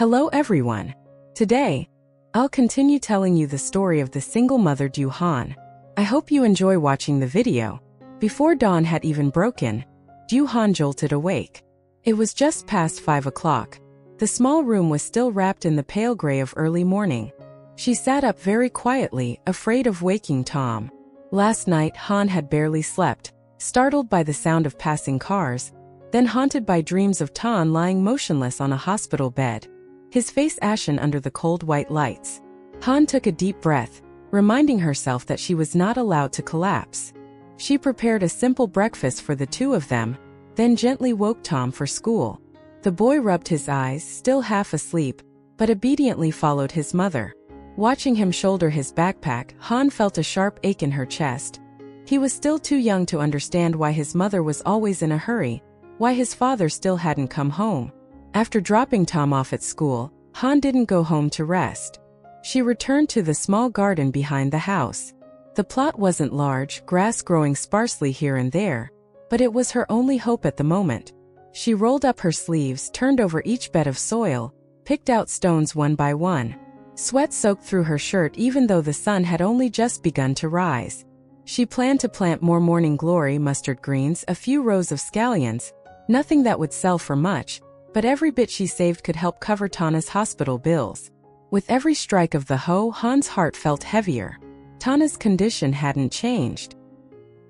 Hello everyone. Today, I'll continue telling you the story of the single mother Dieu Hân. I hope you enjoy watching the video. Before dawn had even broken, Dieu Hân jolted awake. It was just past 5 o'clock. The small room was still wrapped in the pale gray of early morning. She sat up very quietly, afraid of waking Tom. Last night, Hân had barely slept, startled by the sound of passing cars, then haunted by dreams of Tom lying motionless on a hospital bed, his face ashen under the cold white lights. Hân took a deep breath, reminding herself that she was not allowed to collapse. She prepared a simple breakfast for the two of them, then gently woke Tom for school. The boy rubbed his eyes, still half asleep, but obediently followed his mother. Watching him shoulder his backpack, Hân felt a sharp ache in her chest. He was still too young to understand why his mother was always in a hurry, why his father still hadn't come home. After dropping Tom off at school, Hân didn't go home to rest. She returned to the small garden behind the house. The plot wasn't large, grass growing sparsely here and there, but it was her only hope at the moment. She rolled up her sleeves, turned over each bed of soil, picked out stones one by one. Sweat soaked through her shirt even though the sun had only just begun to rise. She planned to plant more morning glory mustard greens, a few rows of scallions, nothing that would sell for much, but every bit she saved could help cover Tana's hospital bills. With every strike of the hoe, Hân's heart felt heavier. Tana's condition hadn't changed.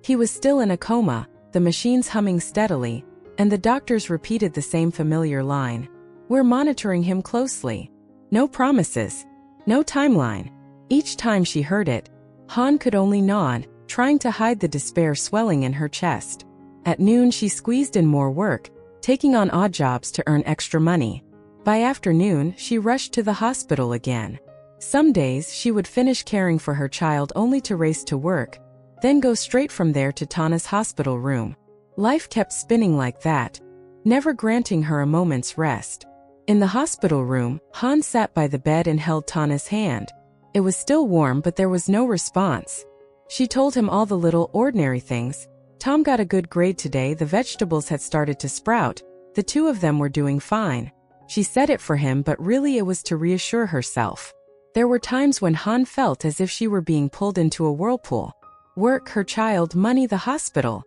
He was still in a coma, the machines humming steadily, and the doctors repeated the same familiar line. "We're monitoring him closely." No promises. No timeline. Each time she heard it, Hân could only nod, trying to hide the despair swelling in her chest. At noon she squeezed in more work, taking on odd jobs to earn extra money. By afternoon, she rushed to the hospital again. Some days she would finish caring for her child only to race to work, then go straight from there to Tana's hospital room. Life kept spinning like that, never granting her a moment's rest. In the hospital room, Hân sat by the bed and held Tana's hand. It was still warm, but there was no response. She told him all the little ordinary things. Tom got a good grade today, the vegetables had started to sprout, the two of them were doing fine. She said it for him, but really it was to reassure herself. There were times when Hân felt as if she were being pulled into a whirlpool. Work, her child, money, the hospital.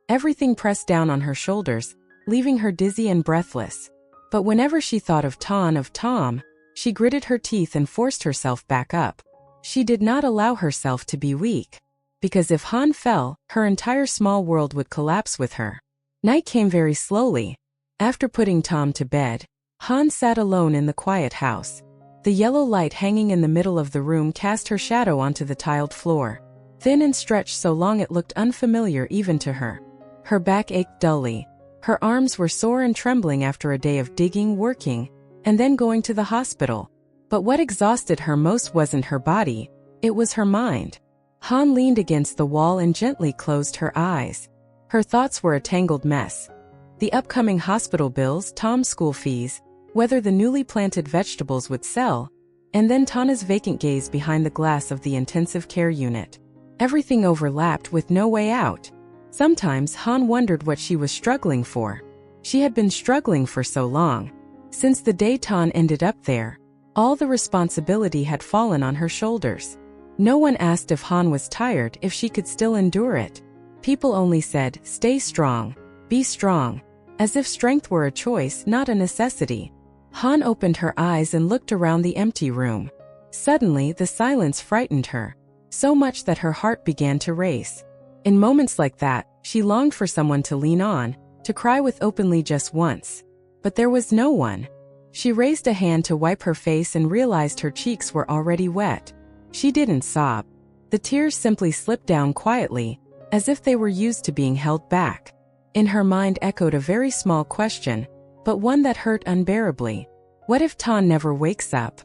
Everything pressed down on her shoulders, leaving her dizzy and breathless. But whenever she thought of Tom, she gritted her teeth and forced herself back up. She did not allow herself to be weak. Because if Hân fell, her entire small world would collapse with her. Night came very slowly. After putting Tom to bed, Hân sat alone in the quiet house. The yellow light hanging in the middle of the room cast her shadow onto the tiled floor, thin and stretched so long it looked unfamiliar even to her. Her back ached dully. Her arms were sore and trembling after a day of digging, working, and then going to the hospital. But what exhausted her most wasn't her body, it was her mind. Hân leaned against the wall and gently closed her eyes. Her thoughts were a tangled mess. The upcoming hospital bills, Tom's school fees, whether the newly planted vegetables would sell, and then Tana's vacant gaze behind the glass of the intensive care unit. Everything overlapped with no way out. Sometimes Hân wondered what she was struggling for. She had been struggling for so long. Since the day Tan ended up there, all the responsibility had fallen on her shoulders. No one asked if Hân was tired, if she could still endure it. People only said, "Stay strong, be strong," as if strength were a choice, not a necessity. Hân opened her eyes and looked around the empty room. Suddenly, the silence frightened her, so much that her heart began to race. In moments like that, she longed for someone to lean on, to cry with openly just once. But there was no one. She raised a hand to wipe her face and realized her cheeks were already wet. She didn't sob. The tears simply slipped down quietly, as if they were used to being held back. In her mind echoed a very small question, but one that hurt unbearably. What if Tan never wakes up?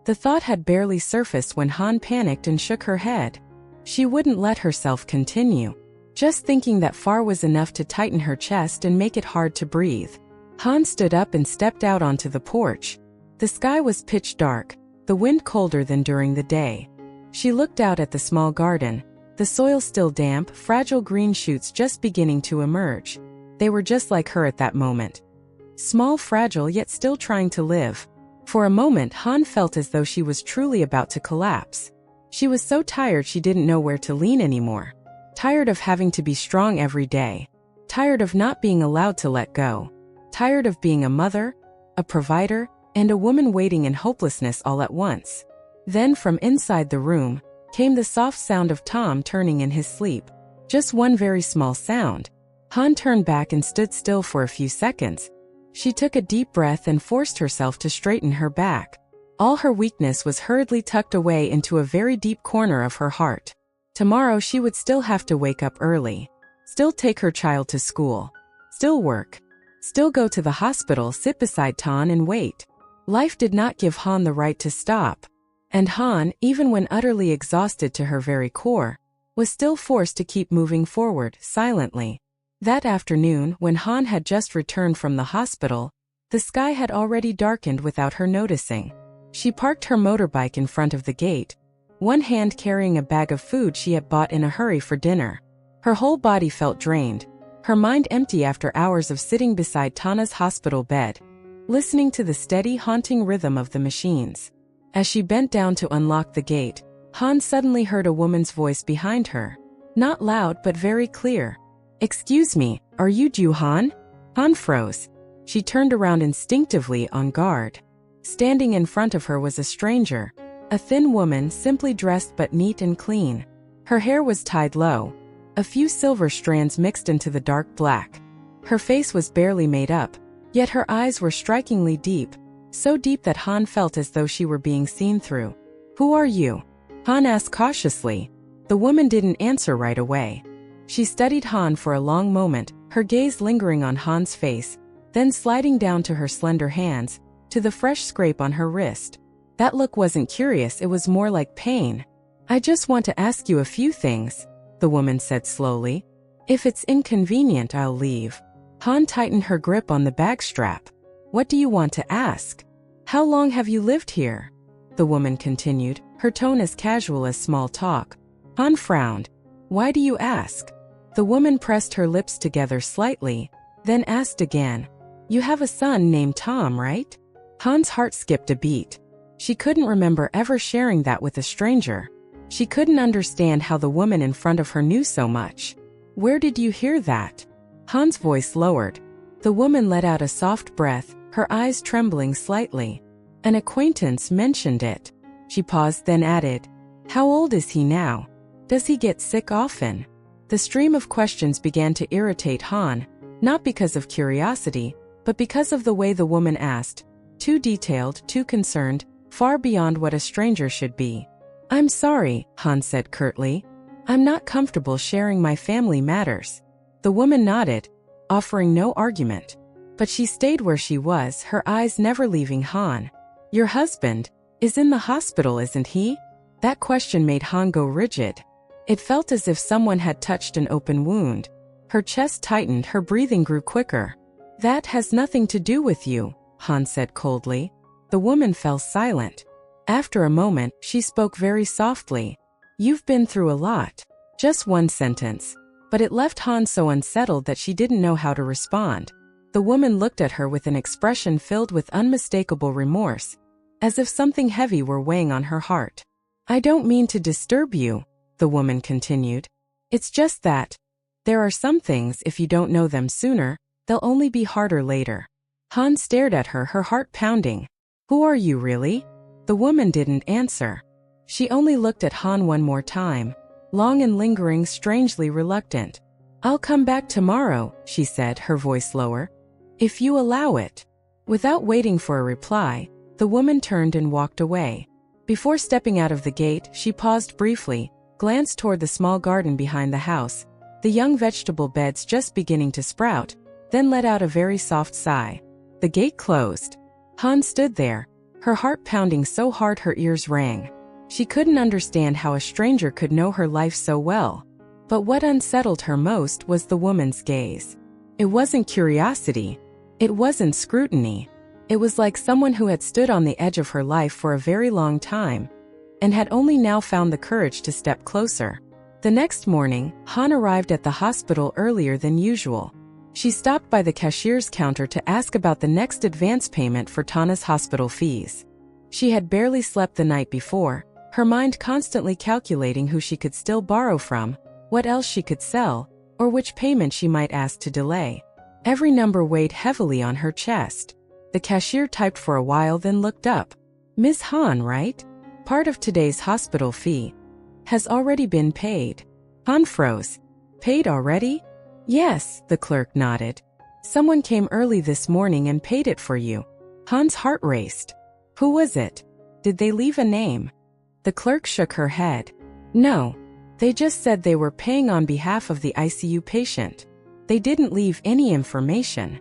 The thought had barely surfaced when Hân panicked and shook her head. She wouldn't let herself continue. Just thinking that far was enough to tighten her chest and make it hard to breathe. Hân stood up and stepped out onto the porch. The sky was pitch dark, the wind colder than during the day. She looked out at the small garden, the soil still damp, fragile green shoots just beginning to emerge. They were just like her at that moment. Small, fragile, yet still trying to live. For a moment, Han felt as though she was truly about to collapse. She was so tired she didn't know where to lean anymore. Tired of having to be strong every day. Tired of not being allowed to let go. Tired of being a mother, a provider, and a woman waiting in hopelessness all at once. Then from inside the room came the soft sound of Tom turning in his sleep. Just one very small sound. Han turned back and stood still for a few seconds. She took a deep breath and forced herself to straighten her back. All her weakness was hurriedly tucked away into a very deep corner of her heart. Tomorrow she would still have to wake up early. Still take her child to school. Still work. Still go to the hospital, sit beside Ton and wait. Life did not give Han the right to stop. And Han, even when utterly exhausted to her very core, was still forced to keep moving forward, silently. That afternoon, when Han had just returned from the hospital, the sky had already darkened without her noticing. She parked her motorbike in front of the gate, one hand carrying a bag of food she had bought in a hurry for dinner. Her whole body felt drained, her mind empty after hours of sitting beside Tana's hospital bed, listening to the steady, haunting rhythm of the machines. As she bent down to unlock the gate, Han suddenly heard a woman's voice behind her. Not loud but very clear. "Excuse me, are you dieu? Han froze. She turned around instinctively, on guard. Standing in front of her was a stranger, a thin woman simply dressed but neat and clean. Her hair was tied low, a few silver strands mixed into the dark black. Her face was barely made up, yet her eyes were strikingly deep, so deep that Han felt as though she were being seen through. "Who are you?" Han asked cautiously. The woman didn't answer right away. She studied Han for a long moment, her gaze lingering on Han's face, then sliding down to her slender hands, to the fresh scrape on her wrist. That look wasn't curious, it was more like pain. "I just want to ask you a few things," the woman said slowly. "If it's inconvenient, I'll leave." Han tightened her grip on the bag strap. "What do you want to ask?" "How long have you lived here?" the woman continued, her tone as casual as small talk. Han frowned. "Why do you ask?" The woman pressed her lips together slightly, then asked again. "You have a son named Tom, right?" Han's heart skipped a beat. She couldn't remember ever sharing that with a stranger. She couldn't understand how the woman in front of her knew so much. "Where did you hear that?" Han's voice lowered. The woman let out a soft breath, her eyes trembling slightly. "An acquaintance mentioned it." She paused, then added, "How old is he now? Does he get sick often?" The stream of questions began to irritate Han, not because of curiosity, but because of the way the woman asked. Too detailed, too concerned, far beyond what a stranger should be. "I'm sorry," Han said curtly. "I'm not comfortable sharing my family matters." The woman nodded, offering no argument. But she stayed where she was, her eyes never leaving Han. "Your husband is in the hospital, isn't he?" That question made Han go rigid. It felt as if someone had touched an open wound. Her chest tightened, her breathing grew quicker. "That has nothing to do with you," Han said coldly. The woman fell silent. After a moment, she spoke very softly. "You've been through a lot." Just one sentence. But it left Han so unsettled that she didn't know how to respond. The woman looked at her with an expression filled with unmistakable remorse, as if something heavy were weighing on her heart. "I don't mean to disturb you," the woman continued. "It's just that there are some things, if you don't know them sooner, they'll only be harder later." Han stared at her, her heart pounding. "Who are you, really?" The woman didn't answer. She only looked at Han one more time, long and lingering, strangely reluctant. "I'll come back tomorrow," she said, her voice lower. "If you allow it." Without waiting for a reply, the woman turned and walked away. Before stepping out of the gate, she paused briefly, glanced toward the small garden behind the house, the young vegetable beds just beginning to sprout, then let out a very soft sigh. The gate closed. Han stood there, her heart pounding so hard her ears rang. She couldn't understand how a stranger could know her life so well. But what unsettled her most was the woman's gaze. It wasn't curiosity. It wasn't scrutiny. It was like someone who had stood on the edge of her life for a very long time, and had only now found the courage to step closer. The next morning, Han arrived at the hospital earlier than usual. She stopped by the cashier's counter to ask about the next advance payment for Tana's hospital fees. She had barely slept the night before, her mind constantly calculating who she could still borrow from, what else she could sell, or which payment she might ask to delay. Every number weighed heavily on her chest. The cashier typed for a while, then looked up. "Ms. Han, right? Part of today's hospital fee has already been paid." Han froze. "Paid already?" "Yes," the clerk nodded. "Someone came early this morning and paid it for you." Han's heart raced. "Who was it? Did they leave a name?" The clerk shook her head. "No. They just said they were paying on behalf of the ICU patient. They didn't leave any information."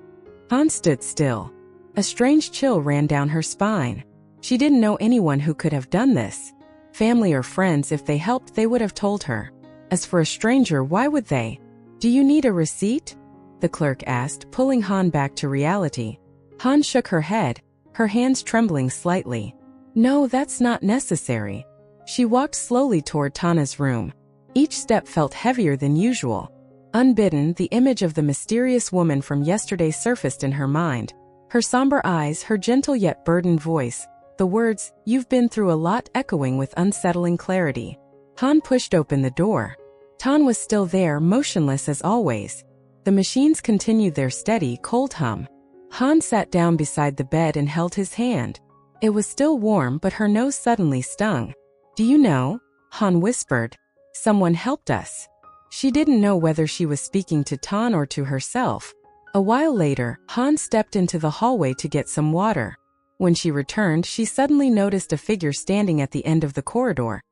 Han stood still. A strange chill ran down her spine. She didn't know anyone who could have done this. Family or friends, if they helped, they would have told her. As for a stranger, why would they? "Do you need a receipt?" the clerk asked, pulling Han back to reality. Han shook her head, her hands trembling slightly. "No, that's not necessary." She walked slowly toward Tana's room. Each step felt heavier than usual. Unbidden, the image of the mysterious woman from yesterday surfaced in her mind. Her somber eyes, her gentle yet burdened voice, the words, "You've been through a lot," echoing with unsettling clarity. Han pushed open the door. Tan was still there, motionless as always. The machines continued their steady, cold hum. Han sat down beside the bed and held his hand. It was still warm, but her nose suddenly stung. "Do you know?" Han whispered. "Someone helped us." She didn't know whether she was speaking to Tan or to herself. A while later, Han stepped into the hallway to get some water. When she returned, she suddenly noticed a figure standing at the end of the corridor.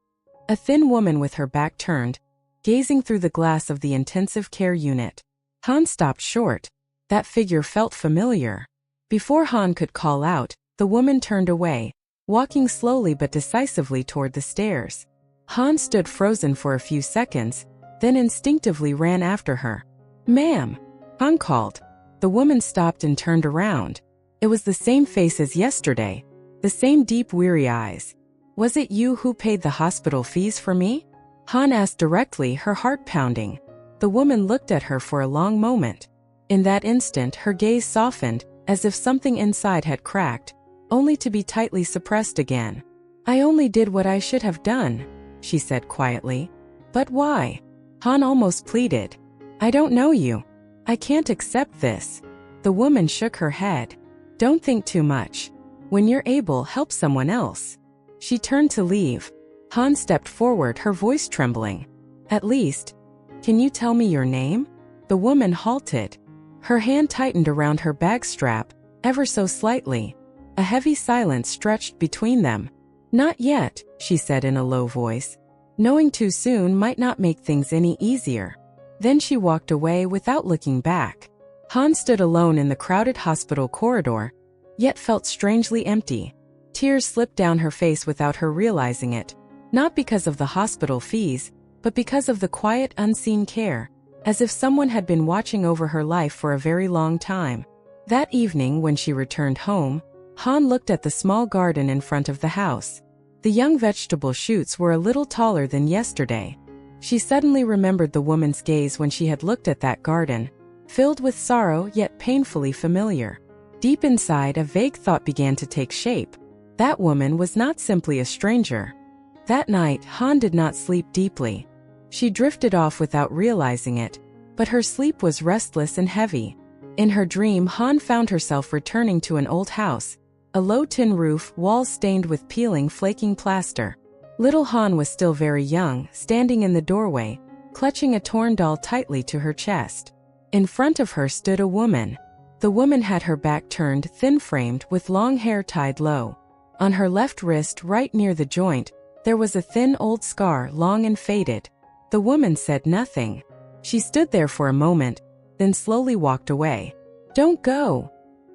A thin woman with her back turned, gazing through the glass of the intensive care unit. Han stopped short. That figure felt familiar. Before Han could call out, the woman turned away, walking slowly but decisively toward the stairs. Han stood frozen for a few seconds, then instinctively ran after her. "Ma'am," Han called. The woman stopped and turned around. It was the same face as yesterday, the same deep, weary eyes. "Was it you who paid the hospital fees for me?" Han asked directly, her heart pounding. The woman looked at her for a long moment. In that instant, her gaze softened, as if something inside had cracked, only to be tightly suppressed again. "I only did what I should have done," she said quietly. "But why?" Han almost pleaded. "I don't know you. I can't accept this." The woman shook her head. "Don't think too much. When you're able, help someone else." She turned to leave. Han stepped forward, her voice trembling. "At least, can you tell me your name?" The woman halted. Her hand tightened around her bag strap, ever so slightly. A heavy silence stretched between them. "Not yet," she said in a low voice. Knowing too soon might not make things any easier. Then she walked away without looking back. Han stood alone in the crowded hospital corridor, yet felt strangely empty. Tears slipped down her face without her realizing it. Not because of the hospital fees, but because of the quiet, unseen care, as if someone had been watching over her life for a very long time. That evening, when she returned home, Han looked at the small garden in front of the house. The young vegetable shoots were a little taller than yesterday. She suddenly remembered the woman's gaze when she had looked at that garden, filled with sorrow yet painfully familiar. Deep inside, a vague thought began to take shape. That woman was not simply a stranger. That night, Han did not sleep deeply. She drifted off without realizing it, but her sleep was restless and heavy. In her dream, Han found herself returning to an old house, a low tin roof, walls stained with peeling, flaking plaster. Little Han was still very young, standing in the doorway, clutching a torn doll tightly to her chest. In front of her stood a woman. The woman had her back turned, thin-framed, with long hair tied low. On her left wrist, right near the joint, there was a thin old scar, long and faded. The woman said nothing. She stood there for a moment, then slowly walked away. "Don't go!"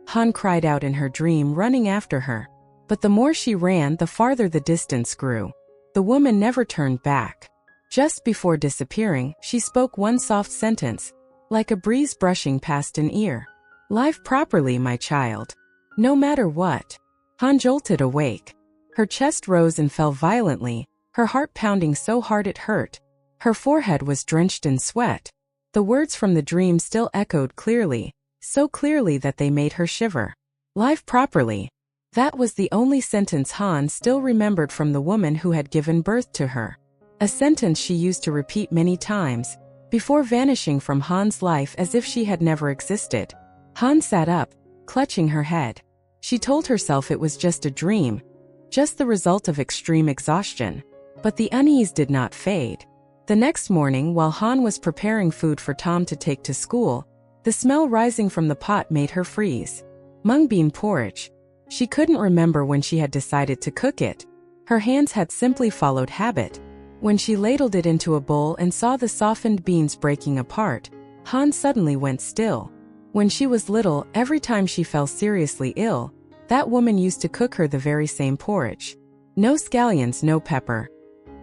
Han cried out in her dream, running after her. But the more she ran, the farther the distance grew. The woman never turned back. Just before disappearing, she spoke one soft sentence, like a breeze brushing past an ear. "Live properly, my child. No matter what." Han jolted awake. Her chest rose and fell violently, her heart pounding so hard it hurt. Her forehead was drenched in sweat. The words from the dream still echoed clearly, so clearly that they made her shiver. Live properly. That was the only sentence Han still remembered from the woman who had given birth to her. A sentence she used to repeat many times, before vanishing from Han's life as if she had never existed. Han sat up, clutching her head. She told herself it was just a dream, just the result of extreme exhaustion. But the unease did not fade. The next morning, while Han was preparing food for Tom to take to school, the smell rising from the pot made her freeze. Mung bean porridge. She couldn't remember when she had decided to cook it. Her hands had simply followed habit. When she ladled it into a bowl and saw the softened beans breaking apart, Han suddenly went still. When she was little, every time she fell seriously ill, that woman used to cook her the very same porridge. No scallions, no pepper.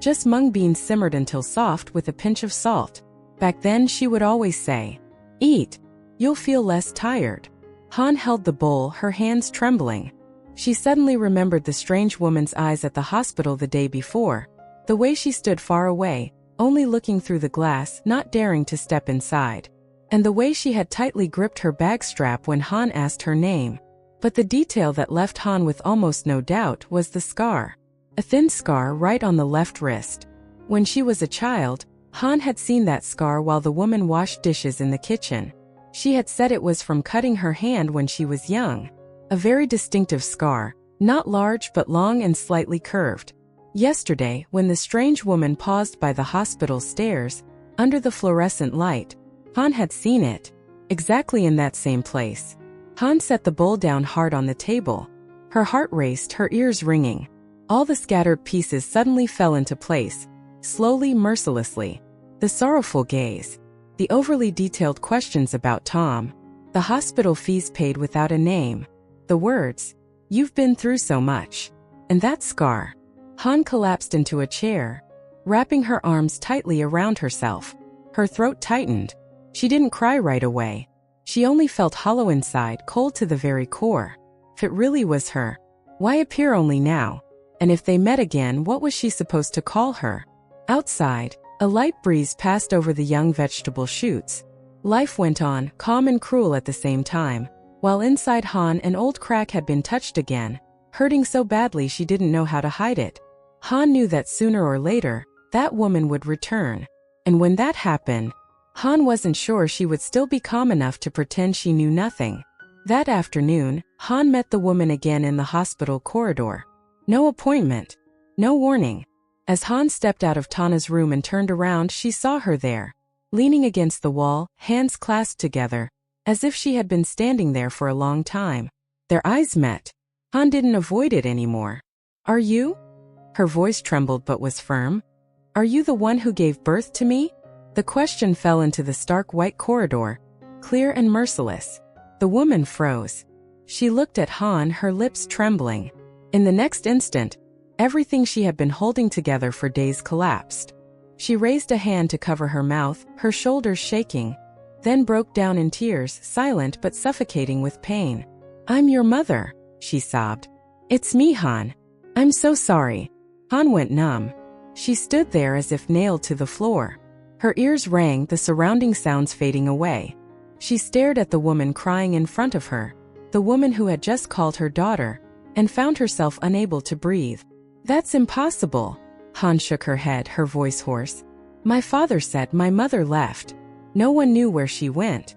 Just mung beans simmered until soft with a pinch of salt. Back then she would always say, "Eat. You'll feel less tired." Han held the bowl, her hands trembling. She suddenly remembered the strange woman's eyes at the hospital the day before, the way she stood far away, only looking through the glass, not daring to step inside, and the way she had tightly gripped her bag strap when Han asked her name. But the detail that left Han with almost no doubt was the scar. A thin scar right on the left wrist. When she was a child, Han had seen that scar while the woman washed dishes in the kitchen. She had said it was from cutting her hand when she was young. A very distinctive scar, not large but long and slightly curved. Yesterday, when the strange woman paused by the hospital stairs, under the fluorescent light, Han had seen it. Exactly in that same place. Han set the bowl down hard on the table. Her heart raced, her ears ringing. All the scattered pieces suddenly fell into place, slowly, mercilessly. The sorrowful gaze. The overly detailed questions about Tom. The hospital fees paid without a name. The words, "You've been through so much." And that scar. Han collapsed into a chair, wrapping her arms tightly around herself. Her throat tightened. She didn't cry right away. She only felt hollow inside, cold to the very core. If it really was her, why appear only now? And if they met again, what was she supposed to call her? Outside, a light breeze passed over the young vegetable shoots. Life went on, calm and cruel at the same time, while inside Han an old crack had been touched again, hurting so badly she didn't know how to hide it. Han knew that sooner or later, that woman would return. And when that happened, Han wasn't sure she would still be calm enough to pretend she knew nothing. That afternoon, Han met the woman again in the hospital corridor. No appointment. No warning. As Han stepped out of Tana's room and turned around, she saw her there, leaning against the wall, hands clasped together, as if she had been standing there for a long time. Their eyes met. Han didn't avoid it anymore. "Are you?" Her voice trembled but was firm. "Are you the one who gave birth to me?" The question fell into the stark white corridor, clear and merciless. The woman froze. She looked at Han, her lips trembling. In the next instant, everything she had been holding together for days collapsed. She raised a hand to cover her mouth, her shoulders shaking, then broke down in tears, silent but suffocating with pain. "I'm your mother," she sobbed. "It's me, Han. I'm so sorry." Han went numb. She stood there as if nailed to the floor. Her ears rang, the surrounding sounds fading away. She stared at the woman crying in front of her, the woman who had just called her daughter, and found herself unable to breathe. "That's impossible." Han shook her head, her voice hoarse. "My father said my mother left. No one knew where she went.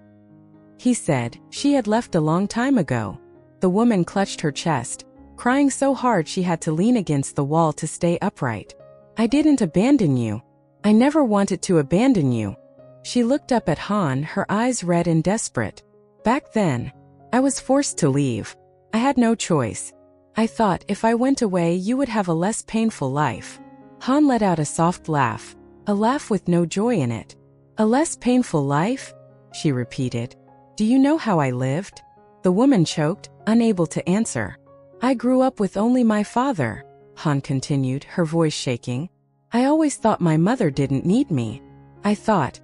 He said she had left a long time ago." The woman clutched her chest, crying so hard she had to lean against the wall to stay upright. "I didn't abandon you. I never wanted to abandon you." She looked up at Han, her eyes red and desperate. "Back then, I was forced to leave. I had no choice. I thought if I went away you would have a less painful life." Han let out a soft laugh, a laugh with no joy in it. "A less painful life?" she repeated. "Do you know how I lived?" The woman choked, unable to answer. "I grew up with only my father," Han continued, her voice shaking. "I always thought my mother didn't need me. I thought,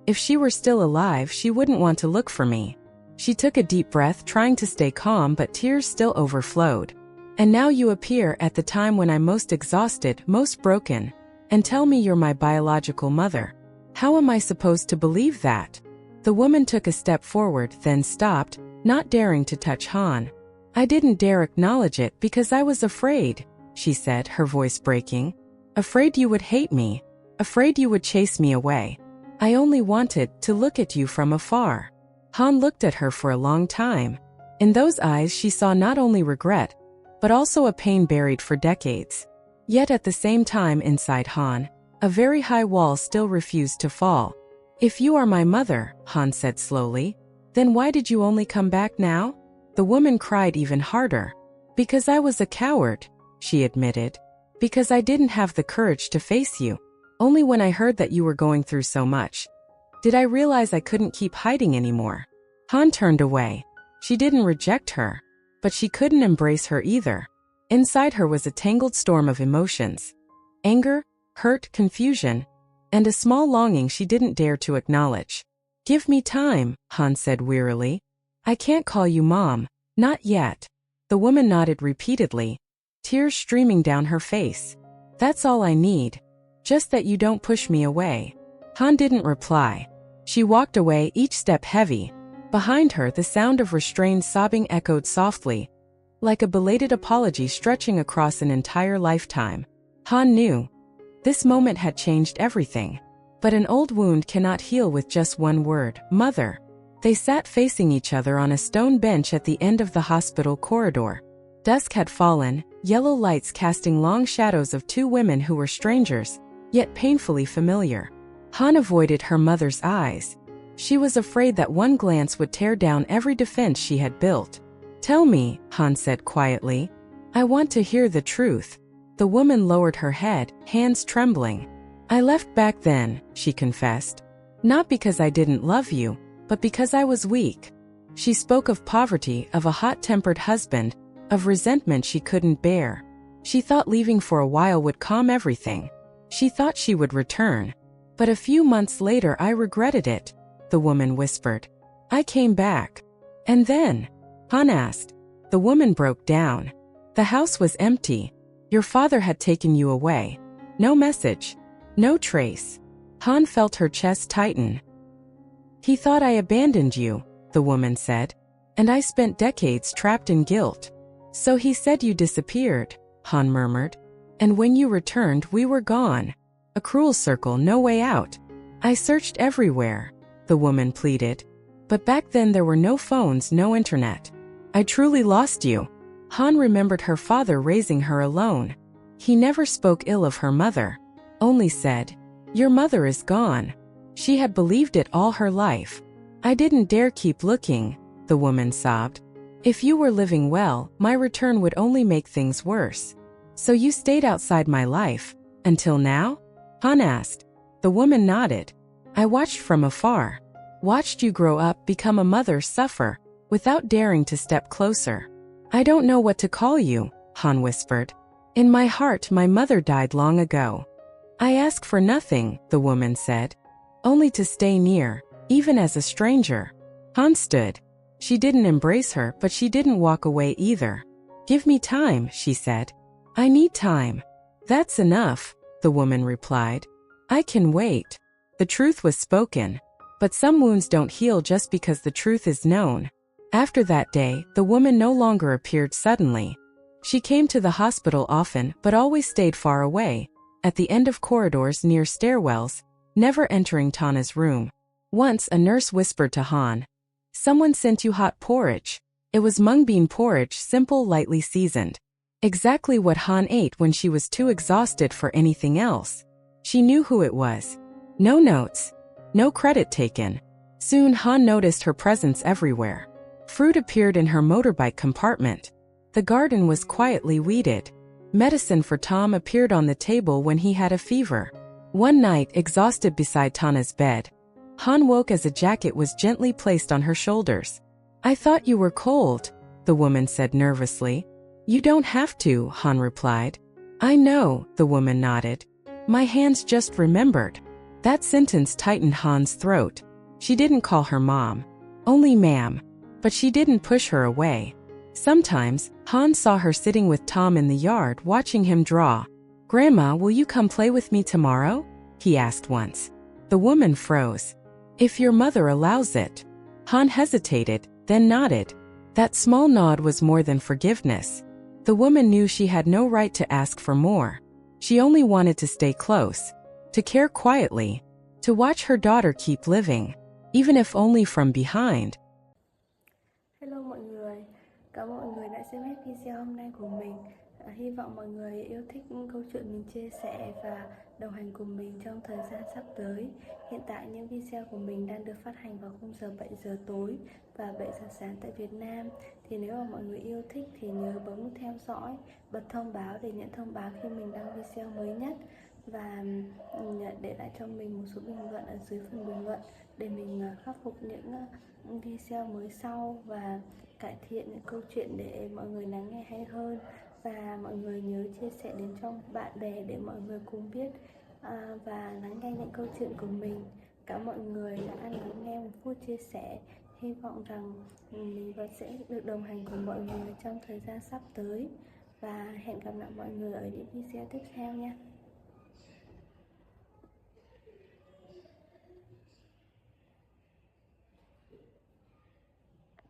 if she were still alive she wouldn't want to look for me." She took a deep breath, trying to stay calm, but tears still overflowed. "And now you appear at the time when I'm most exhausted, most broken, and tell me you're my biological mother. How am I supposed to believe that? The woman took a step forward, then stopped, not daring to touch Han. I didn't dare acknowledge it because I was afraid, she said, her voice breaking. Afraid you would hate me. Afraid you would chase me away. I only wanted to look at you from afar. Han looked at her for a long time. In those eyes she saw not only regret, but also a pain buried for decades. Yet at the same time inside Han, a very high wall still refused to fall. If you are my mother, Han said slowly, then why did you only come back now? The woman cried even harder. Because I was a coward, she admitted. Because I didn't have the courage to face you. Only when I heard that you were going through so much did I realize I couldn't keep hiding anymore. Han turned away. She didn't reject her, but she couldn't embrace her either. Inside her was a tangled storm of emotions. Anger, hurt, confusion, and a small longing she didn't dare to acknowledge. Give me time, Han said wearily. I can't call you Mom, not yet. The woman nodded repeatedly, tears streaming down her face. That's all I need. Just that you don't push me away. Han didn't reply. She walked away, each step heavy. Behind her, the sound of restrained sobbing echoed softly, like a belated apology stretching across an entire lifetime. Han knew. This moment had changed everything. But an old wound cannot heal with just one word, mother. They sat facing each other on a stone bench at the end of the hospital corridor. Dusk had fallen, yellow lights casting long shadows of two women who were strangers, yet painfully familiar. Han avoided her mother's eyes. She was afraid that one glance would tear down every defense she had built. Tell me, Han said quietly. I want to hear the truth. The woman lowered her head, hands trembling. I left back then, she confessed. Not because I didn't love you, but because I was weak. She spoke of poverty, of a hot-tempered husband, of resentment she couldn't bear. She thought leaving for a while would calm everything. She thought she would return. But a few months later I regretted it, the woman whispered. I came back. And then? Han asked. The woman broke down. The house was empty. Your father had taken you away. No message. No trace. Han felt her chest tighten. He thought I abandoned you, the woman said. And I spent decades trapped in guilt. So he said you disappeared, Han murmured. And when you returned, we were gone. A cruel circle, no way out. I searched everywhere, the woman pleaded. But back then there were no phones, no internet. I truly lost you. Han remembered her father raising her alone. He never spoke ill of her mother. Only said, your mother is gone. She had believed it all her life. I didn't dare keep looking, the woman sobbed. If you were living well, my return would only make things worse. So you stayed outside my life, until now? Han asked. The woman nodded. I watched from afar. Watched you grow up, become a mother, suffer, without daring to step closer. I don't know what to call you, Han whispered. In my heart, my mother died long ago. I ask for nothing, the woman said. Only to stay near, even as a stranger. Han stood. She didn't embrace her, but she didn't walk away either. Give me time, she said. I need time. That's enough, the woman replied. I can wait. The truth was spoken. But some wounds don't heal just because the truth is known. After that day, the woman no longer appeared suddenly. She came to the hospital often, but always stayed far away, at the end of corridors near stairwells, never entering Tana's room. Once a nurse whispered to Han, someone sent you hot porridge. It was mung bean porridge, simple, lightly seasoned. Exactly what Han ate when she was too exhausted for anything else. She knew who it was. No notes. No credit taken. Soon Han noticed her presence everywhere. Fruit appeared in her motorbike compartment. The garden was quietly weeded. Medicine for Tom appeared on the table when he had a fever. One night, exhausted beside Tana's bed, Han woke as a jacket was gently placed on her shoulders. I thought you were cold, the woman said nervously. You don't have to, Han replied. I know, the woman nodded. My hands just remembered. That sentence tightened Han's throat. She didn't call her mom. Only ma'am. But she didn't push her away. Sometimes, Han saw her sitting with Tom in the yard watching him draw. Grandma, will you come play with me tomorrow? He asked once. The woman froze. If your mother allows it. Han hesitated, then nodded. That small nod was more than forgiveness. The woman knew she had no right to ask for more. She only wanted to stay close, to care quietly, to watch her daughter keep living, even if only from behind. Hello mọi người, cảm ơn mọi người đã xem hết video hôm nay của mình. Hy vọng mọi người yêu thích câu chuyện mình chia sẻ và đồng hành cùng mình trong thời gian sắp tới. Hiện tại những video của mình đang được phát hành vào khung giờ 7 giờ tối và 7 giờ sáng tại Việt Nam. Thì nếu mà mọi người yêu thích thì nhớ bấm theo dõi, bật thông báo để nhận thông báo khi mình đăng video mới nhất. Và để lại cho mình một số bình luận ở dưới phần bình luận để mình khắc phục những video mới sau và cải thiện những câu chuyện để mọi người lắng nghe hay hơn. Và mọi người nhớ chia sẻ đến cho bạn bè để mọi người cùng biết và lắng nghe những câu chuyện của mình. Cảm ơn mọi người đã lắng nghe một phút chia sẻ. Hy vọng rằng mình vẫn sẽ được đồng hành cùng mọi người trong thời gian sắp tới. Và hẹn gặp lại mọi người ở những video tiếp theo nha.